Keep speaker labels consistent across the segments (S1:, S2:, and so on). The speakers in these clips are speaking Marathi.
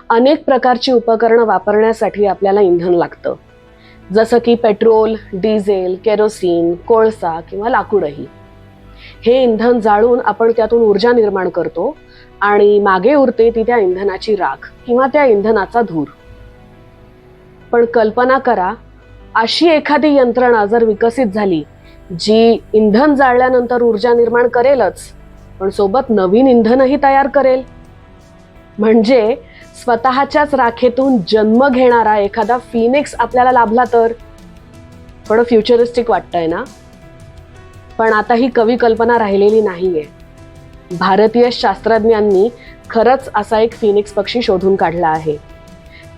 S1: अनेक प्रकारची उपकरणं वापरण्यासाठी आपल्याला इंधन लागतं, जसं की पेट्रोल, डिझेल, केरोसिन, कोळसा किंवा लाकूडही. हे इंधन जाळून आपण त्यातून ऊर्जा निर्माण करतो आणि मागे उरते ती त्या इंधनाची राख किंवा त्या इंधनाचा धूर. पण कल्पना करा, अशी एखादी यंत्रणा जर विकसित झाली जी इंधन जाळल्यानंतर ऊर्जा निर्माण करेलच, पण सोबत नवीन इंधनही तयार करेल. म्हणजे स्वतःच्याच राखेतून जन्म घेणारा एखादा फिनिक्स आपल्याला लाभला तर. थोडं फ्युचरिस्टिक वाटतंय ना? पण आता ही कवी कल्पना राहिलेली नाहीये. भारतीय शास्त्रज्ञांनी खरंच असा एक फिनिक्स पक्षी शोधून काढला आहे.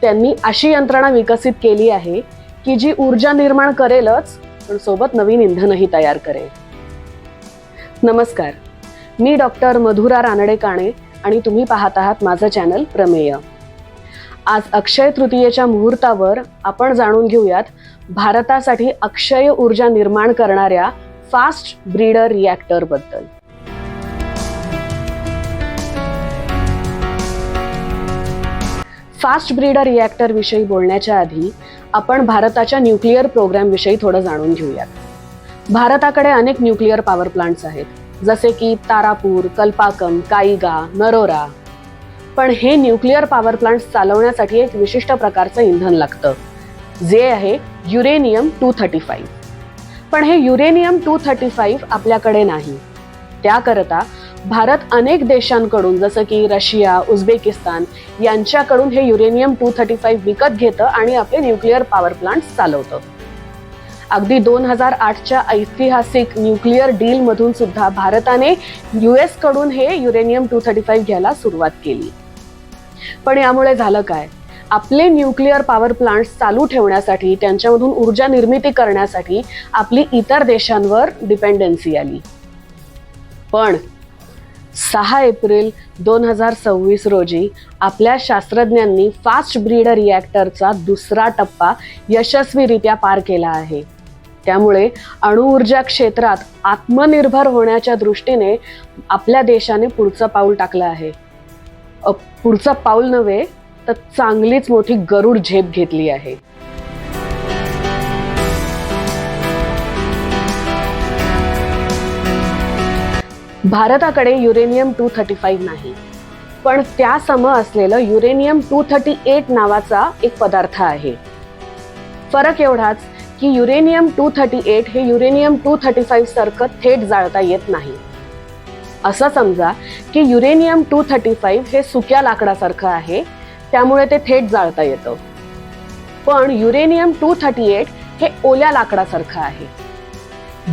S1: त्यांनी अशी यंत्रणा विकसित केली आहे की जी ऊर्जा निर्माण करेलच, पण सोबत नवीन इंधनही तयार करेल. नमस्कार, मी डॉक्टर मधुरा रानडे काणे आणि तुम्ही पाहत आहात माझं चॅनल प्रमेय. आज अक्षय तृतीयेच्या मुहूर्तावर आपण जाणून घेऊयात भारतासाठी अक्षय ऊर्जा निर्माण करणाऱ्या फास्ट ब्रीडर रिॲक्टर बद्दल. फास्ट ब्रीडर रिॲक्टर विषयी बोलण्याच्या आधी आपण भारताच्या न्यूक्लिअर प्रोग्राम विषयी थोडं जाणून घेऊयात. भारताकडे अनेक न्यूक्लिअर पॉवर प्लांट्स आहेत, जसे की तारापूर, कल्पाकम, काईगा, नरोरा. पण हे न्यूक्लिअर पॉवर प्लांट्स चालवण्यासाठी एक विशिष्ट प्रकारचं इंधन लागतं, जे आहे युरेनियम 235. पण हे युरेनियम 235 आपल्याकडे नाही. त्याकरता भारत अनेक देशांकडून, जसं की रशिया, उझबेकिस्तान यांच्याकडून हे युरेनियम 235 विकत घेतं आणि आपले न्यूक्लिअर पॉवर प्लांट्स चालवतं. अगदी 2008च्या ऐतिहासिक न्यूक्लिअर डील मधून सुद्धा भारताने US कडून हे युरेनियम 235 घ्यायला सुरुवात केली. पण यामुळे झालं काय? आपले न्यूक्लिअर पॉवर प्लांट्स चालू ठेवण्यासाठी, त्यांच्यामधून ऊर्जा निर्मिती करण्यासाठी आपली इतर देशांवर डिपेंडन्सी आली. पण 6 एप्रिल 2026 रोजी आपल्या शास्त्रज्ञांनी फास्ट ब्रीडर रिॲक्टरचा दुसरा टप्पा यशस्वीरित्या पार केला आहे. त्यामुळे अणुऊर्जा क्षेत्रात आत्मनिर्भर होण्याच्या दृष्टीने आपल्या देशाने पुढचं पाऊल टाकलं आहे. पुढचं पाऊल नव्हे, तर चांगलीच मोठी गरुड झेप घेतली आहे. भारताकडे युरेनियम 235 नाही, पण त्या सम असलेलं युरेनियम 238 नावाचा एक पदार्थ आहे. फरक एवढाच की युरेनियम 238 हे युरेनियम 235 सारखं थेट जाळता येत नाही. असं समजा की युरेनियम 235 हे सुक्या लाकडासारखं आहे, त्यामुळे ते थेट जाळता येतं. पण युरेनियम 238 हे ओल्या लाकडासारखं आहे.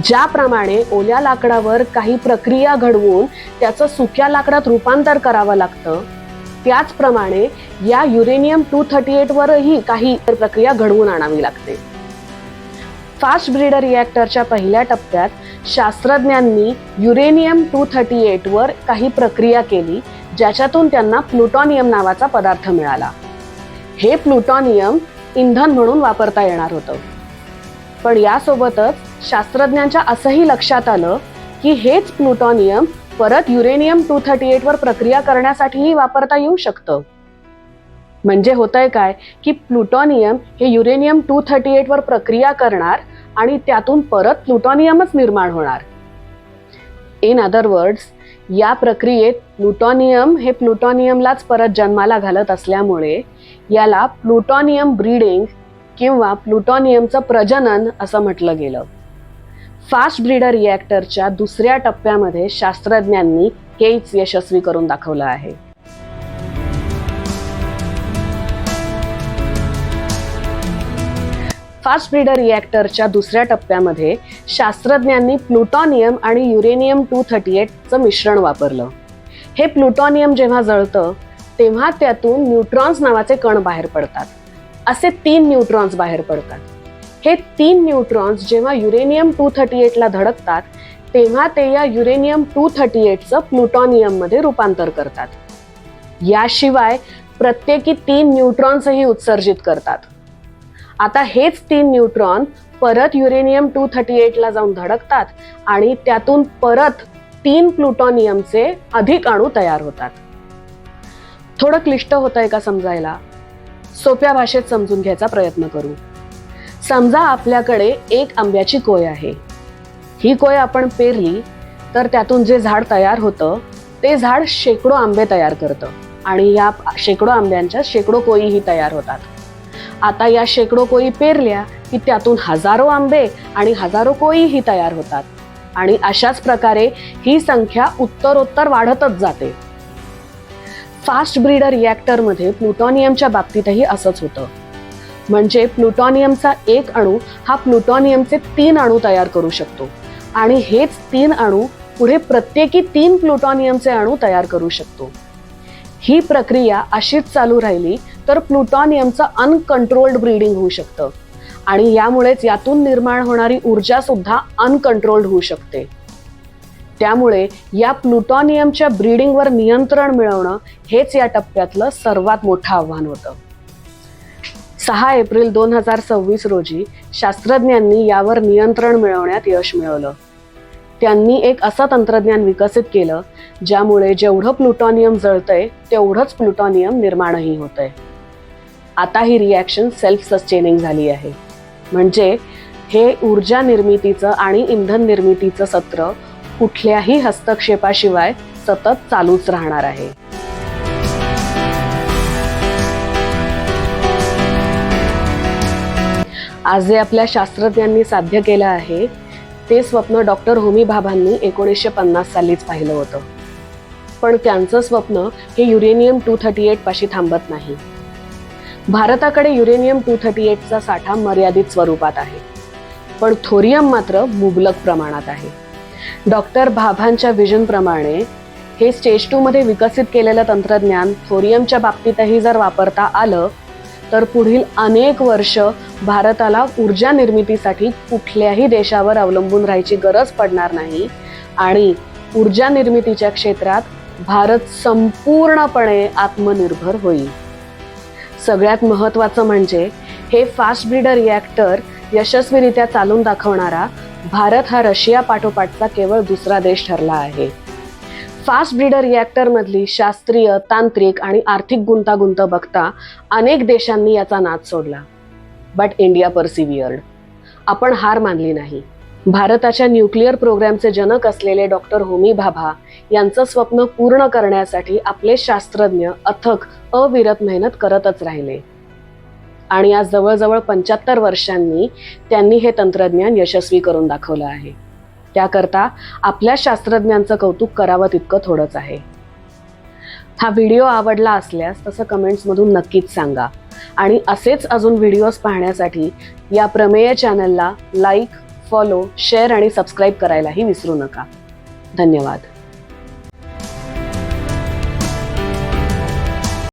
S1: ज्याप्रमाणे ओल्या लाकडावर काही प्रक्रिया घडवून त्याचं सुक्या लाकडात रूपांतर करावं लागतं, त्याचप्रमाणे या युरेनियम 238 वरही काही प्रक्रिया घडवून आणावी लागते. फास्ट ब्रीडर रिॲक्टरच्या पहिल्या टप्प्यात शास्त्रज्ञांनी युरेनियम 238 वर काही प्रक्रिया केली, ज्याच्यातून त्यांना प्लुटोनियम नावाचा पदार्थ मिळाला. हे प्लुटोनियम इंधन म्हणून वापरता येणार होतं. पण यासोबतच शास्त्रज्ञांच्या असंही लक्षात आलं की हेच प्लुटोनियम परत युरेनियम 238 वर प्रक्रिया करण्यासाठीही वापरता येऊ शकतं. म्हणजे होतंय काय की प्लुटोनियम हे युरेनियम 238 वर प्रक्रिया करणार आणि त्यातून परत प्लुटोनियमच निर्माण होणार. इन अदर वर्ड्स, या प्रक्रियेत प्लुटोनियम हे प्लुटोनियमलाच परत जन्माला घालत असल्यामुळे याला प्लुटोनियम ब्रीडिंग किंवा प्लुटोनियमचं प्रजनन असं म्हटलं गेलं. फास्ट ब्रीडर रिॲक्टरच्या दुसऱ्या टप्प्यामध्ये शास्त्रज्ञांनी हेच यशस्वी करून दाखवलं आहे. फास्ट ब्रीडर रिॲक्टरच्या दुसऱ्या टप्प्यामध्ये शास्त्रज्ञांनी प्लुटोनियम आणि युरेनियम 238 चं मिश्रण वापरलं. हे प्लुटोनियम जेव्हा जळतं तेव्हा त्यातून न्यूट्रॉन्स नावाचे कण बाहेर पडतात. असे 3 न्यूट्रॉन्स बाहेर पडतात. हे 3 न्यूट्रॉन्स जेव्हा युरेनियम 238 ला धडकतात तेव्हा ते या युरेनियम 238 चं प्लुटोनियम मध्ये रूपांतर करतात. याशिवाय प्रत्येकी 3 न्यूट्रॉन्सही उत्सर्जित करतात. आता हेच 3 न्यूट्रॉन परत युरेनियम 238 ला जाऊन धडकतात आणि त्यातून परत 3 प्लुटोनियमचे अधिक अणू तयार होतात. थोडं क्लिष्ट होतंय का समजायला? सोप्या भाषेत समजून घ्यायचा प्रयत्न करू. समजा आपल्याकडे एक आंब्याची कोय आहे. ही कोय आपण पेरली तर त्यातून जे झाड तयार होतं ते झाड शेकडो आंबे तयार करतं आणि या शेकडो आंब्यांच्या शेकडो कोयीही तयार होतात. आता या शेकडो कोयी पेरल्या की त्यातून हजारो आंबे आणि हजारो कोयीही तयार होतात आणि अशाच प्रकारे ही संख्या उत्तरोत्तर वाढतच जाते. फास्ट ब्रीडर रिॲक्टरमध्ये प्लुटोनियमच्या बाबतीतही असंच होतं. म्हणजे प्लुटोनियमचा एक अणू हा प्लुटोनियमचे 3 अणू तयार करू शकतो आणि हेच 3 अणू पुढे प्रत्येकी 3 प्लुटोनियमचे अणू तयार करू शकतो. ही प्रक्रिया अशीच चालू राहिली तर प्लुटोनियमचं अनकंट्रोल्ड ब्रीडिंग होऊ शकतं आणि यामुळेच यातून निर्माण होणारी ऊर्जा सुद्धा अनकंट्रोल्ड होऊ शकते. त्यामुळे या प्लुटोनियमच्या ब्रीडिंगवर नियंत्रण मिळवणं हेच या टप्प्यातलं सर्वात मोठं आव्हान होतं. 6 एप्रिल 2026 रोजी शास्त्रज्ञांनी यावर नियंत्रण मिळवण्यात यश मिळवलं. त्यांनी एक असं तंत्रज्ञान विकसित केलं ज्यामुळे जेवढं प्लुटोनियम जळतंय तेवढंच प्लुटोनियम निर्माणही होतंय. आता ही रिॲक्शन सेल्फ सस्टेनिंग झाली आहे. म्हणजे हे ऊर्जा निर्मितीचं आणि इंधन निर्मितीचं सत्र कुठल्याही हस्तक्षेपाशिवाय सतत चालूच राहणार आहे. आज जे आपल्या शास्त्रज्ञांनी साध्य केलं आहे ते स्वप्न डॉक्टर होमी भाभांनी 1950 सालीच पाहिलं होतं. पण त्यांचं स्वप्न हे युरेनियम 238 पाशी थांबत नाही. भारताकडे युरेनियम 238चा साठा मर्यादित स्वरूपात आहे, पण थोरियम मात्र मुबलक प्रमाणात आहे. डॉक्टर भाभांच्या विजनप्रमाणे हे स्टेज 2 मध्ये विकसित केलेलं तंत्रज्ञान थोरियमच्या बाबतीतही जर वापरता आलं तर पुढील अनेक वर्ष भारताला ऊर्जा निर्मितीसाठी कुठल्याही देशावर अवलंबून राहायची गरज पडणार नाही आणि ऊर्जा निर्मितीच्या क्षेत्रात भारत संपूर्णपणे आत्मनिर्भर होईल. सगळ्यात महत्त्वाचं म्हणजे हे फास्ट ब्रीडर रिॲक्टर यशस्वीरित्या चालून दाखवणारा भारत हा रशिया पाठोपाठचा केवळ दुसरा देश ठरला आहे. फास्ट ब्रीडर रिॲक्टरमधली शास्त्रीय, तांत्रिक आणि आर्थिक गुंतागुंत बघता अनेक देशांनी याचा नाद सोडला. But India persevered. आपण हार मानली नाही. भारताच्या न्यूक्लिअर प्रोग्रॅमचे जनक असलेले डॉक्टर होमी भाभा यांचं स्वप्न पूर्ण करण्यासाठी आपले शास्त्रज्ञ अथक अविरत मेहनत करतच राहिले आणि आज जवळजवळ 75 वर्षांनी त्यांनी हे तंत्रज्ञान यशस्वी करून दाखवलं आहे. त्याकरता आपल्या शास्त्रज्ञांचं कौतुक करावं तितकं थोडंच आहे. हा व्हिडिओ आवडला असल्यास तसं कमेंट्समधून नक्कीच सांगा आणि असेच अजून व्हिडिओज पाहण्यासाठी या प्रमेय चॅनलला लाईक, फॉलो, शेअर आणि सबस्क्राईब करायलाही विसरू नका. धन्यवाद.